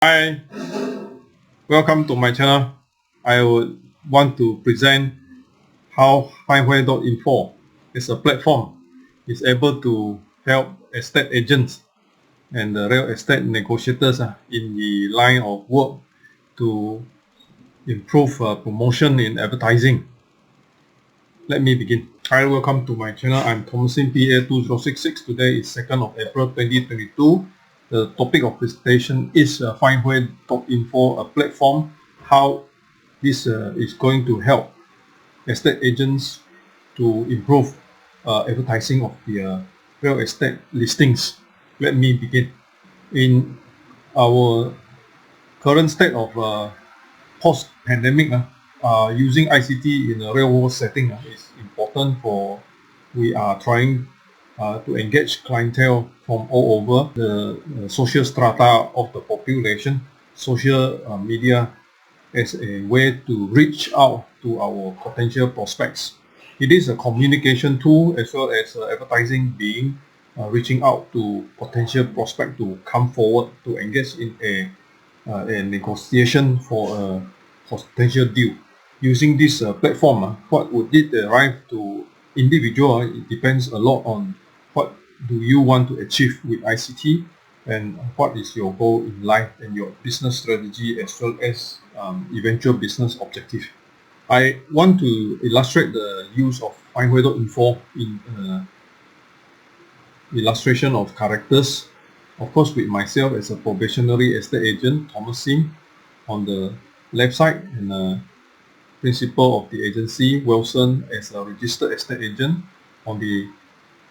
Hi, welcome to my channel. I would want to present how findWHERE.info is a platform is able to help estate agents and the real estate negotiators in the line of work to improve promotion in advertising. Let me begin. Hi, welcome to my channel. I'm Thomasin PA2066. Today is 2nd of April 2022. The topic of presentation is findWHERE.info, a platform, how this is going to help estate agents to improve advertising of their real estate listings. Let me begin. In our current state of post-pandemic, using ICT in a real-world setting is important for we are trying to engage clientele from all over the social strata of the population. Social media as a way to reach out to our potential prospects. It is a communication tool as well as advertising being reaching out to potential prospect to come forward to engage in a negotiation for a potential deal. Using this platform, what would it arrive to individual? It depends a lot on what do you want to achieve with ICT and what is your goal in life and your business strategy as well as eventual business objective. I want to illustrate the use of findWHERE.info in illustration of characters. Of course, with myself as a probationary estate agent, Thomas Sim, on the left side, and principal of the agency, Wilson, as a registered estate agent. On the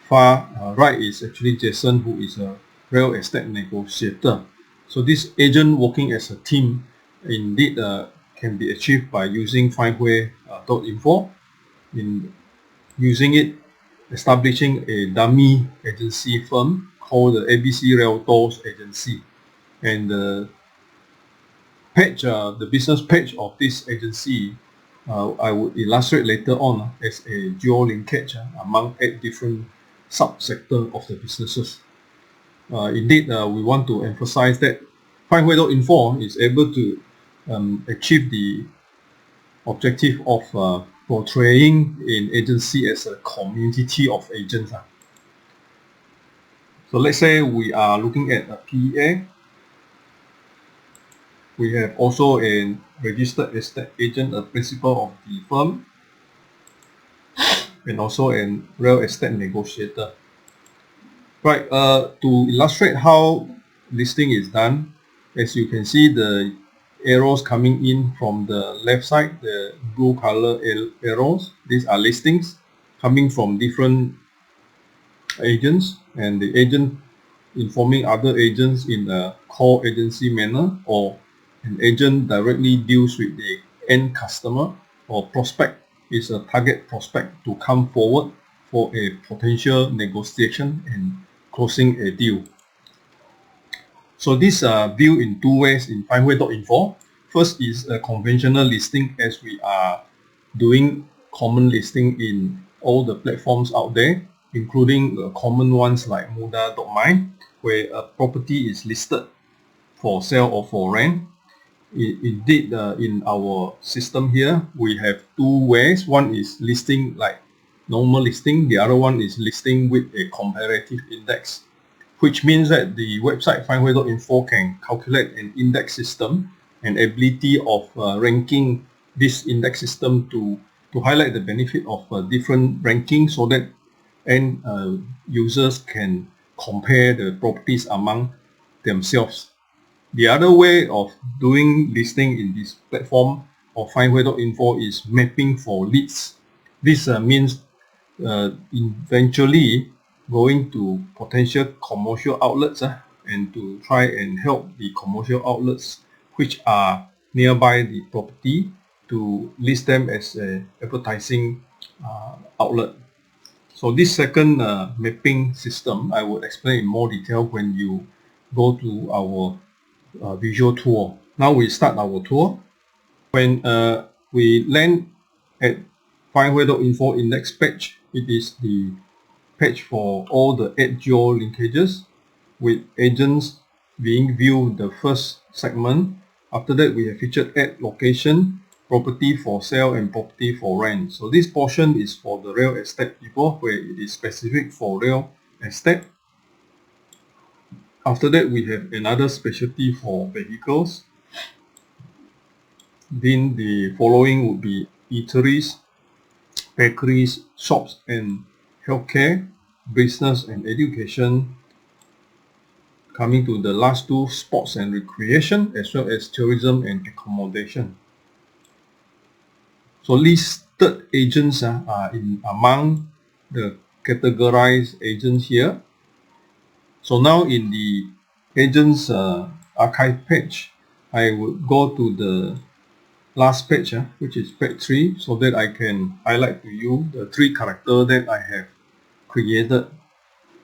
far right is actually Jason, who is a real estate negotiator. So this agent working as a team indeed can be achieved by using findWHERE.info. In using it, establishing a dummy agency firm called the ABC Realtors Agency, and the page, the business page of this agency, I would illustrate later on as a geo-linkage among 8 different subsectors of the businesses. Indeed, we want to emphasize that findWHERE.info is able to achieve the objective of portraying an agency as a community of agents. So let's say we are looking at a PA. We have also a registered estate agent, a principal of the firm, and also a real estate negotiator. Right, to illustrate how listing is done, as you can see the arrows coming in from the left side, the blue color arrows, these are listings coming from different agents, and the agent informing other agents in a call agency manner, or an agent directly deals with the end customer or prospect is a target prospect to come forward for a potential negotiation and closing a deal. So this viewed in 2 ways in findWHERE.info. First is a conventional listing, as we are doing common listing in all the platforms out there, including the common ones like Muda.my, where a property is listed for sale or for rent. Indeed, in our system here, we have 2 ways. One is listing like normal listing. The other one is listing with a comparative index, which means that the website findWHERE.info can calculate an index system and ability of ranking this index system to highlight the benefit of different rankings so that end users can compare the properties among themselves. The other way of doing listing in this platform of findWHERE.info is mapping for leads. This means eventually going to potential commercial outlets and to try and help the commercial outlets which are nearby the property to list them as a advertising outlet. So this second mapping system, I will explain in more detail when you go to our visual tour. Now we start our tour. When we land at findWHERE.info index page, it is the page for all the 8 geo linkages with agents being viewed the first segment. After that, we have featured add location, property for sale, and property for rent. So this portion is for the real estate people, where it is specific for real estate. After that, we have another specialty for vehicles. Then the following would be eateries, bakeries, shops, and healthcare, business and education. Coming to the last two, sports and recreation, as well as tourism and accommodation. So listed agents are among the categorized agents here. So now in the agents archive page, I would go to the last page, which is page 3, so that I can highlight to you the 3 characters that I have created.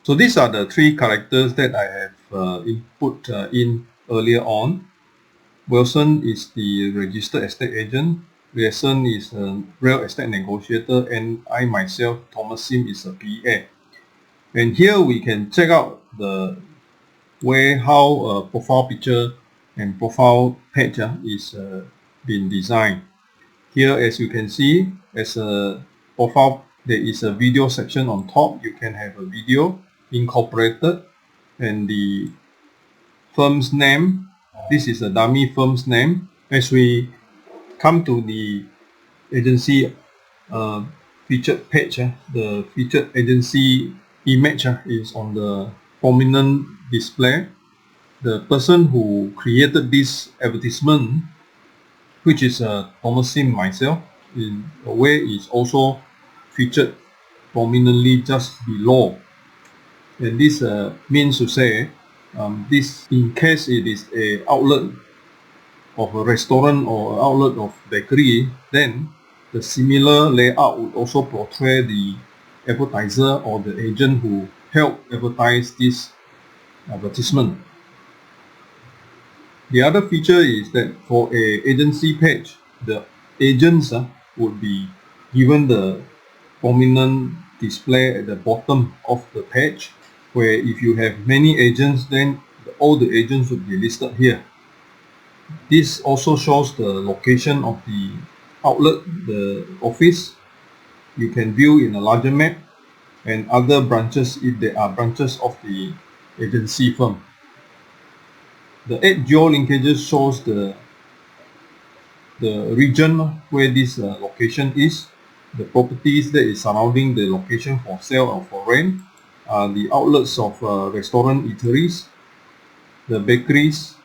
So these are the 3 characters that I have input in earlier on. Wilson is the registered estate agent, Grayson is a real estate negotiator, and I myself, Thomas Sim, is a PA. And here we can check out the how a profile picture and profile page is been designed. Here, as you can see, as a profile, there is a video section on top. You can have a video incorporated, and the firm's name. This is a dummy firm's name. As we come to the agency featured page, the featured agency image is on the prominent display. The person who created this advertisement, which is Thomas Sim myself, in a way is also featured prominently just below. And this means to say, this in case it is a outlet of a restaurant or outlet of bakery, then the similar layout would also portray the advertiser or the agent who helped advertise this advertisement. The other feature is that for a agency page, the agents would be given the prominent display at the bottom of the page, where if you have many agents, then all the agents would be listed here. This also shows the location of the outlet, the office. You can view in a larger map, and other branches if there are branches of the agency firm. The 8 geolinkages shows the region where this location is, the properties that is surrounding the location for sale or for rent, the outlets of restaurant eateries, the bakeries,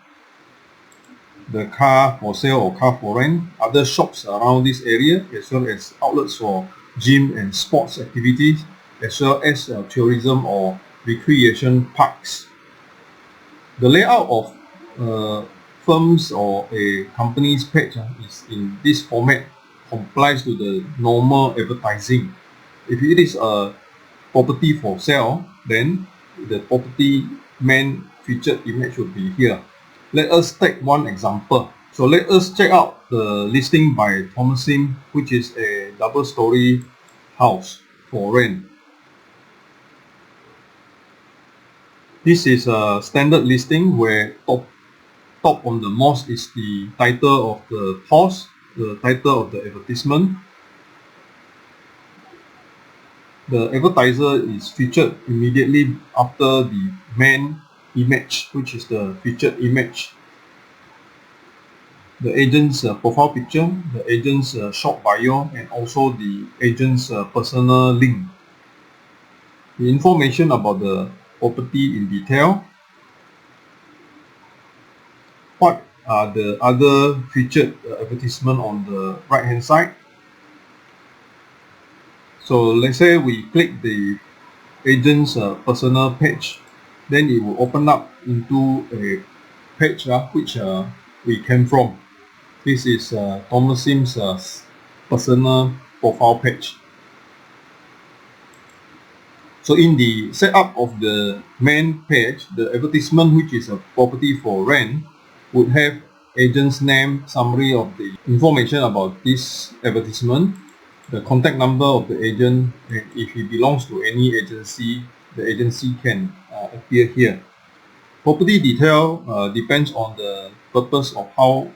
the car for sale or car for rent, other shops around this area, as well as outlets for gym and sports activities, as well as tourism or recreation parks. The layout of firms or a company's page is in this format, complies to the normal advertising. If it is a property for sale, then the property main featured image would be here. Let us take one example. So let us check out the listing by Thomas Sim, which is a double-story house for rent. This is a standard listing where top on the most is the title of the house, the title of the advertisement. The advertiser is featured immediately after the main image, which is the featured image. The agent's profile picture, the agent's short bio, and also the agent's personal link. The information about the property in detail. What are the other featured advertisement on the right hand side? So let's say we click the agent's personal page, then it will open up into a page which we came from. This is Thomas Sim's personal profile page. So in the setup of the main page, the advertisement, which is a property for rent, would have agent's name, summary of the information about this advertisement, the contact number of the agent, and if he belongs to any agency, the agency can appear here. Property detail depends on the purpose of how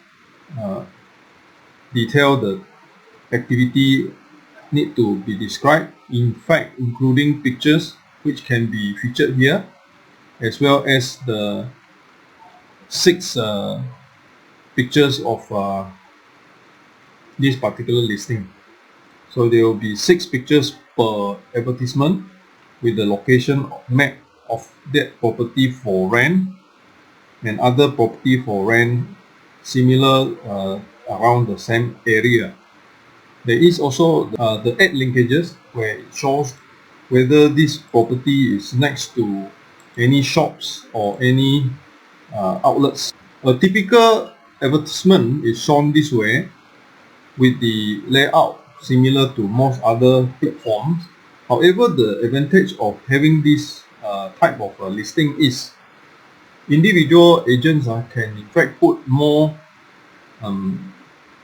detailed the activity need to be described. In fact, including pictures which can be featured here, as well as the 6 pictures of this particular listing. So there will be 6 pictures per advertisement with the location map of that property for rent and other property for rent similar around the same area. There is also the ad linkages where it shows whether this property is next to any shops or any outlets. A typical advertisement is shown this way with the layout similar to most other platforms. However, the advantage of having this type of listing is individual agents can in fact put more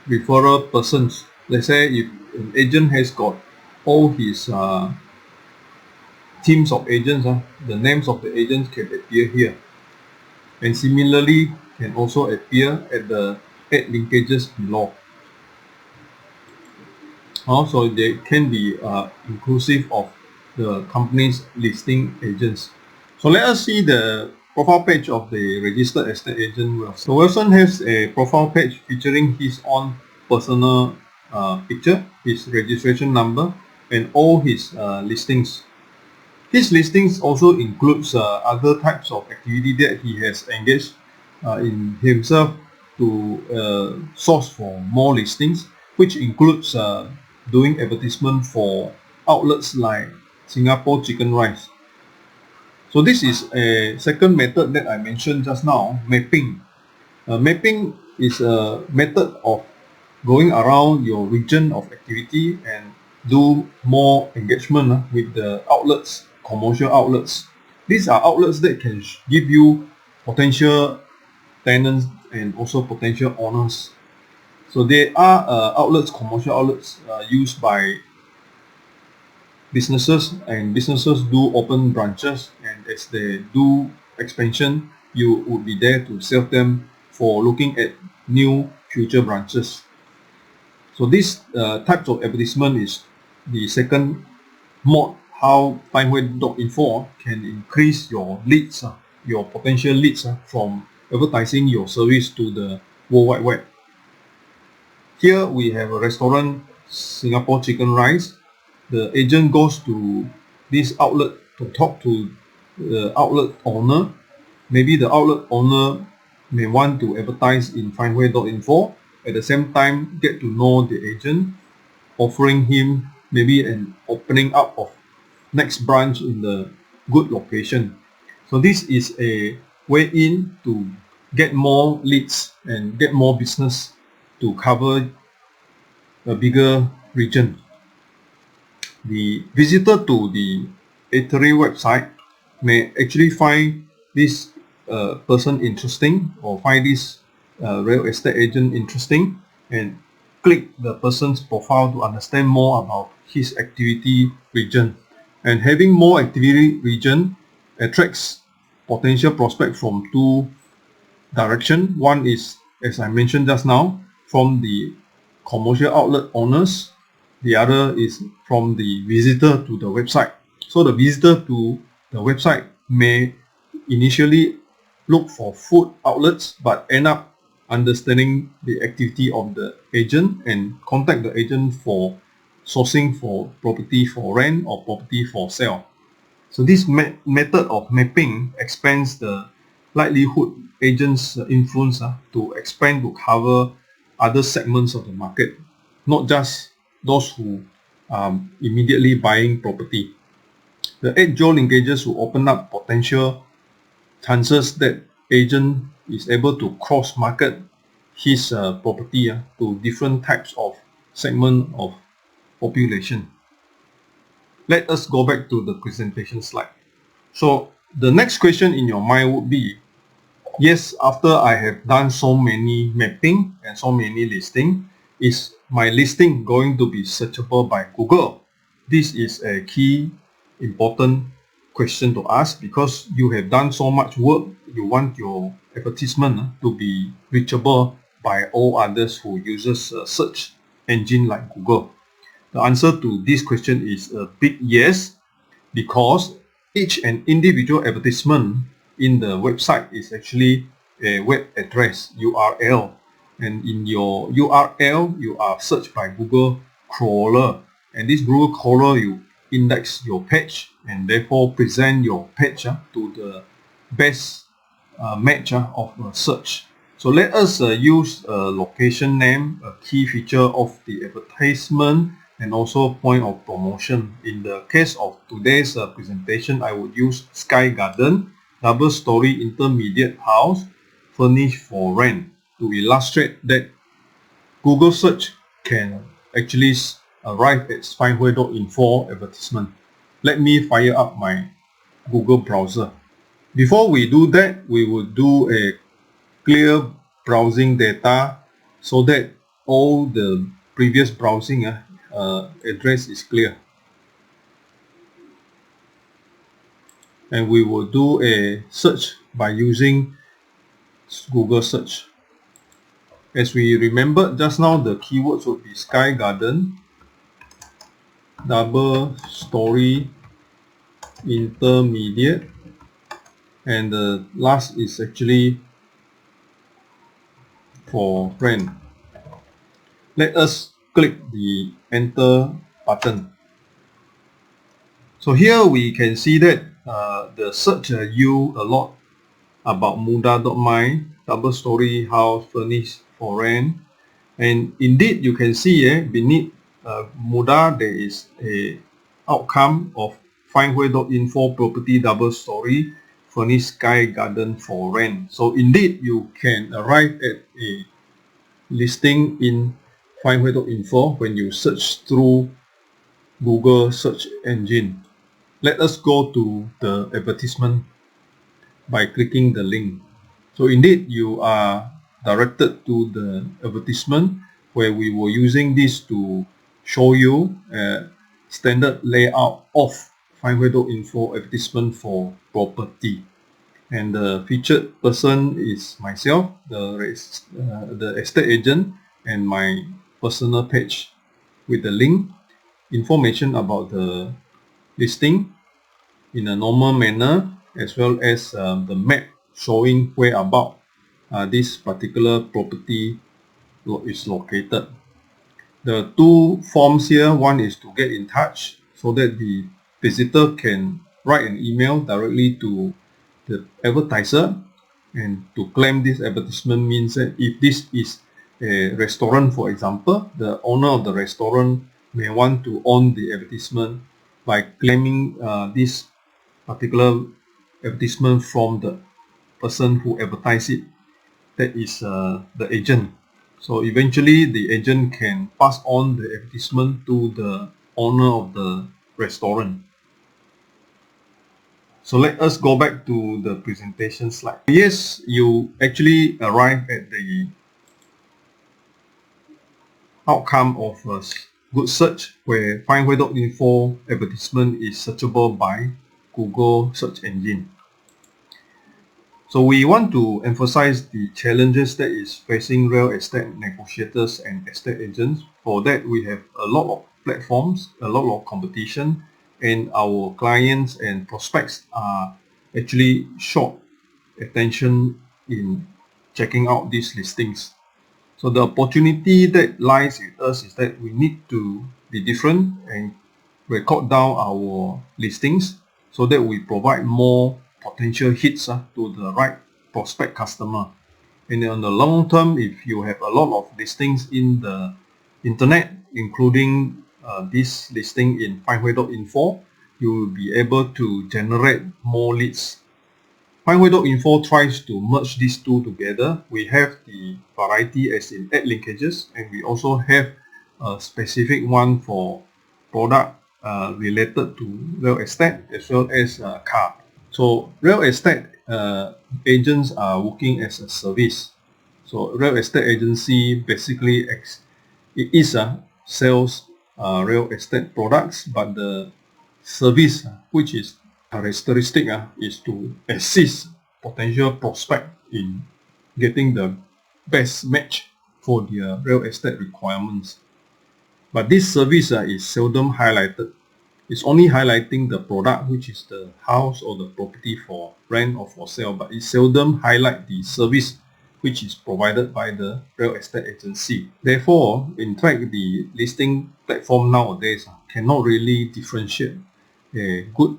referral persons. Let's say if an agent has got all his teams of agents, the names of the agents can appear here, and similarly can also appear at the ad linkages below. Also, they can be inclusive of the company's listing agents. So let us see the profile page of the registered estate agent Wilson. So Wilson has a profile page featuring his own personal picture, his registration number, and all his listings. His listings also includes other types of activity that he has engaged in himself to source for more listings, which includes doing advertisement for outlets like Singapore Chicken Rice. So this is a second method that I mentioned just now, mapping. Mapping is a method of going around your region of activity and do more engagement with the outlets, commercial outlets. These are outlets that can give you potential tenants and also potential owners. So there are outlets, commercial outlets used by businesses, and businesses do open branches, and as they do expansion, you would be there to serve them for looking at new future branches. So this types of advertisement is the second mode how findWHERE.info can increase your leads, your potential leads from advertising your service to the World Wide Web. Here we have a restaurant, Singapore Chicken Rice. The agent goes to this outlet to talk to the outlet owner. Maybe the outlet owner may want to advertise in findWHERE.info. At the same time, get to know the agent, offering him maybe an opening up of next branch in the good location. So this is a way in to get more leads and get more business to cover a bigger region. The visitor to the eatery website may actually find this person interesting, or find this real estate agent interesting, and click the person's profile to understand more about his activity region. And having more activity region attracts potential prospects from two directions. One is, as I mentioned just now, from the commercial outlet owners. The other is from the visitor to the website. So the visitor to the website may initially look for food outlets, but end up understanding the activity of the agent and contact the agent for sourcing for property for rent or property for sale. So this method of mapping expands the likelihood agents' influence to expand to cover other segments of the market, not just those who are immediately buying property. The ad geo linkages will open up potential chances that agent is able to cross market his property to different types of segment of population. Let us go back to the presentation slide. So the next question in your mind would be, yes, after I have done so many mapping and so many listing, is my listing going to be searchable by Google? This is a key important question to ask, because you have done so much work. You want your advertisement to be reachable by all others who uses a search engine like Google. The answer to this question is a big yes, because each and individual advertisement in the website is actually a web address, URL, and in your URL you are searched by Google crawler, and this Google crawler you index your page and therefore present your page to the best match of a search. So let us use a location name, a key feature of the advertisement, and also point of promotion. In the case of today's presentation, I would use Sky Garden, double-story intermediate house, furnished for rent, to illustrate that Google search can actually arrive at findWHERE.info advertisement. Let me fire up my Google browser. Before we do that, we will do a clear browsing data so that all the previous browsing address is clear. And we will do a search by using Google search. As we remembered just now, the keywords would be Sky Garden, double story intermediate, and the last is actually for rent. Let us click the enter button. So here we can see that the search yield a lot about muda.my, double story house furnished for rent, and indeed you can see beneath muda there is a outcome of findWHERE.info property double story furnished Sky Garden for rent. So indeed you can arrive at a listing in findWHERE.info when you search through Google search engine. Let us go to the advertisement by clicking the link. So indeed you are directed to the advertisement, where we were using this to show you a standard layout of findWHERE.info advertisement for property. And the featured person is myself, the estate agent, and my personal page with the link, information about the listing in a normal manner, as well as the map showing where about this particular property is located. The two forms here, one is to get in touch so that the visitor can write an email directly to the advertiser, and to claim this advertisement means that if this is a restaurant, for example, the owner of the restaurant may want to own the advertisement by claiming this particular advertisement from the person who advertised it, that is the agent. So eventually the agent can pass on the advertisement to the owner of the restaurant. So let us go back to the presentation slide. Yes, you actually arrive at the outcome of a good search, where findWHERE.info advertisement is searchable by Google search engine. So we want to emphasize the challenges that is facing real estate negotiators and estate agents. For that, we have a lot of platforms, a lot of competition, and our clients and prospects are actually short attention in checking out these listings. So the opportunity that lies with us is that we need to be different and record down our listings so that we provide more potential hits to the right prospect customer. And on the long term, if you have a lot of listings in the internet, including this listing in findWHERE.info, you will be able to generate more leads. findWHERE.info tries to merge these two together. We have the variety as in ad linkages, and we also have a specific one for product related to real estate as well as car. So real estate agents are working as a service. So real estate agency basically sells real estate products, but the service which is characteristic is to assist potential prospect in getting the best match for their real estate requirements. But this service is seldom highlighted. It's only highlighting the product, which is the house or the property for rent or for sale, but it seldom highlight the service which is provided by the real estate agency. Therefore, in fact, the listing platform nowadays cannot really differentiate a good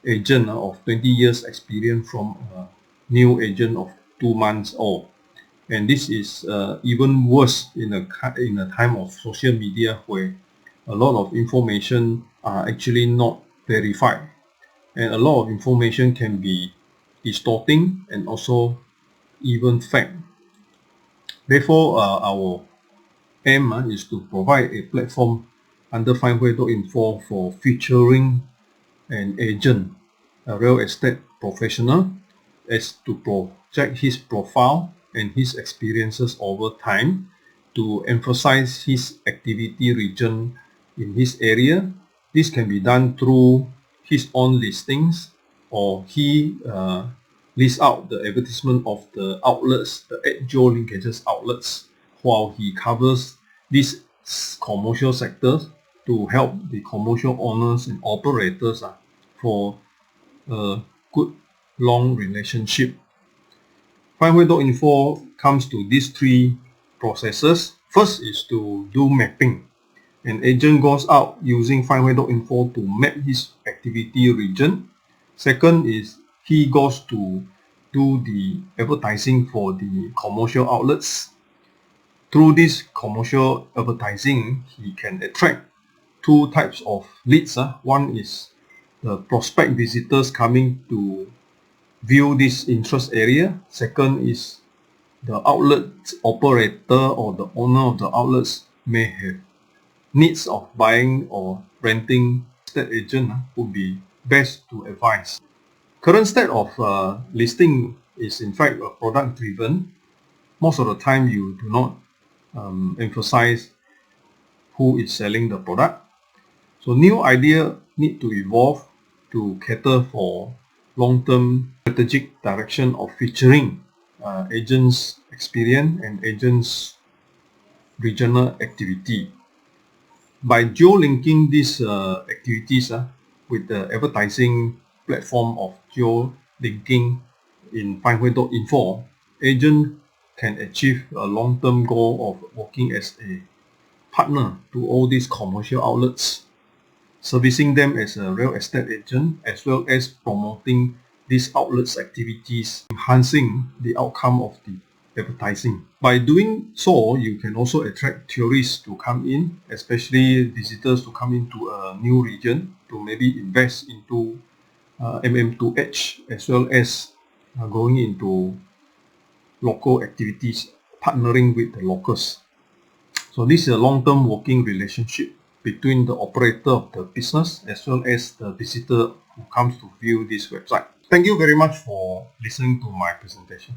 agent of 20 years experience from a new agent of 2 months old. And this is even worse in a time of social media where a lot of information are actually not verified, and a lot of information can be distorting and also even fake. Therefore, our aim is to provide a platform under findWHERE.info for featuring an agent, a real estate professional, as to project his profile and his experiences over time, to emphasize his activity region in his area. This can be done through his own listings, or he lists out the advertisement of the outlets, the geo-linkages outlets, while he covers these commercial sectors to help the commercial owners and operators for a good long relationship. findWHERE.info comes to these 3 processes. First is to do mapping. An agent goes out using findWHERE.info to map his activity region. Second is he goes to do the advertising for the commercial outlets. Through this commercial advertising, he can attract 2 types of leads. One is the prospect visitors coming to view this interest area. Second is the outlet operator or the owner of the outlets may have needs of buying or renting. Estate agent would be best to advise. Current state of listing is in fact product driven. Most of the time you do not emphasize who is selling the product. So new idea need to evolve to cater for long-term strategic direction of featuring agents' experience and agents' regional activity. By geo-linking these activities with the advertising platform of geo-linking in findWHERE.info, agent can achieve a long-term goal of working as a partner to all these commercial outlets, servicing them as a real estate agent, as well as promoting these outlets' activities, enhancing the outcome of the advertising. By doing so, you can also attract tourists to come in, especially visitors to come into a new region to maybe invest into MM2H, as well as going into local activities, partnering with the locals. So this is a long-term working relationship between the operator of the business as well as the visitor who comes to view this website. Thank you very much for listening to my presentation.